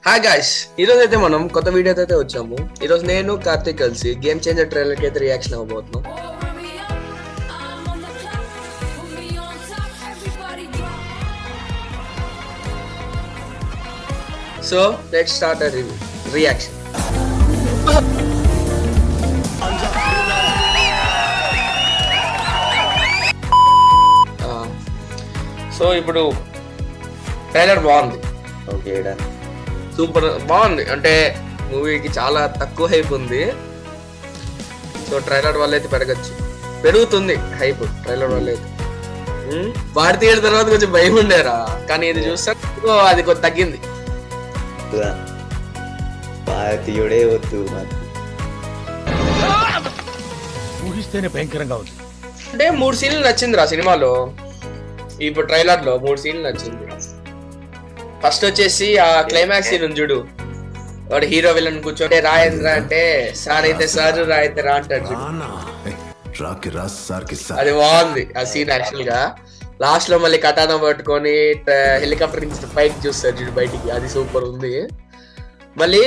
Hi guys, ఈరోజు అయితే మనం కొత్త వీడియోతో అయితే వచ్చాము. ఈరోజు నేను కార్తీక్ కలిసి గేమ్ చేంజర్ ట్రైలర్కి అయితే రియాక్షన్ అవ్వబోతున్నాం. So let's start a reaction. So ఇప్పుడు ట్రైలర్ బాగుంది. ఓకే సూపర్ బాగుంది. అంటే మూవీకి చాలా తక్కువ హైప్ ఉంది. సో ట్రైలర్ వల్ల అయితే పెరుగుతుంది హైప్ హైలర్ వల్ల అయితే. భారతీయ తర్వాత కొంచెం భయం ఉండేరా, కానీ ఇది చూస్తే అది కొంచెం తగ్గింది. భారతీయుడే వద్దు ఊహిస్తేనే భయంకరంగా ఉంది. అంటే 3 సీన్లు నచ్చిందిరా సినిమాలో. ఇప్పుడు ట్రైలర్ లో 3 సీన్లు నచ్చింది. ఫస్ట్ వచ్చేసి ఆ క్లైమాక్స్ సీన్ ఉంది చూడు, వాడు హీరో విలన్ కూర్చోంటే రాయేంద్ర అంటే సార్ అయితే సార్ రా అయితే రా అంటాడు. అది బాగుంది ఆ సీన్. యాక్చువల్ గా లాస్ట్ లో మళ్ళీ కటానా పట్టుకొని హెలికాప్టర్ నుంచి పైకి చూస్తాడు చూడు బయటికి, అది సూపర్ ఉంది. మళ్ళీ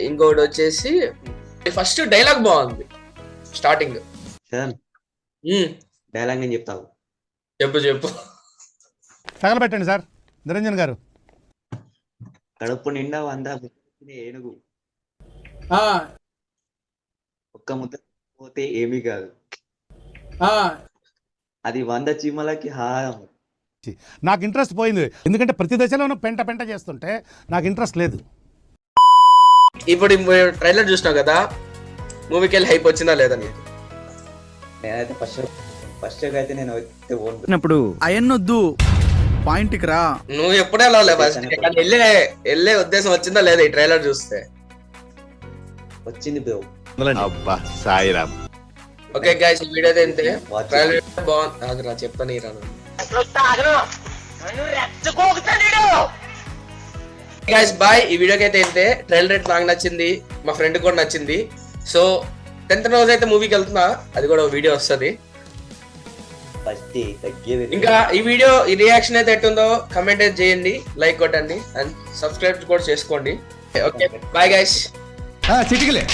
ఇంకోటి వచ్చేసి ఫస్ట్ డైలాగ్ బాగుంది స్టార్టింగ్. డైలాగ్ నేను చెప్తాను, చెప్పు తగలబెట్టండి సార్ నిరంజన్ గారు. కడుపు నిండా 100 ఏనుగు, ఒక్క ముద్ద పోతే ఏమీ కాదు, అది 100 చీమలకి హారం. నాకు ఇంట్రెస్ట్ పోయింది, ఎందుకంటే ప్రతి దశలోనూ పెంట చేస్తుంటే నాకు ఇంట్రెస్ట్ లేదు. ఇప్పుడు ట్రైలర్ చూసినావు కదా, మూవీకి వెళ్ళి హైప్ వచ్చిందా లేదా నీకు? నేనైతే ఫస్ట్ అయితే నేను ఇప్పుడు అయన్నొద్దు పాయింట్కి రా. నువ్వు ఎప్పుడే వెళ్ళే ఉద్దేశం వచ్చిందా లేదా ఈ ట్రైలర్ చూస్తే? వచ్చింది బ్రో. అబ్బా సాయిరామ్. ఓకే గైస్, ఈ వీడియో అయితే ట్రైలర్ బాగుంది. ఆగురా చెప్పని గైస్ బాయ్. ఈ వీడియోకి అయితే అయితే ట్రైలర్ అయితే నాకు నచ్చింది, మా ఫ్రెండ్ కూడా నచ్చింది. సో 10th రోజు అయితే మూవీకి వెళ్తున్నా, అది కూడా వీడియో వస్తుంది. ఇంకా ఈ వీడియో ఈ రియాక్షన్ అయితే ఎట్టుందో కమెంట్ అయితే చేయండి, లైక్ కొట్టండి అండ్ సబ్స్క్రైబ్ కూడా చేసుకోండి. Okay bye guys. చిటికలే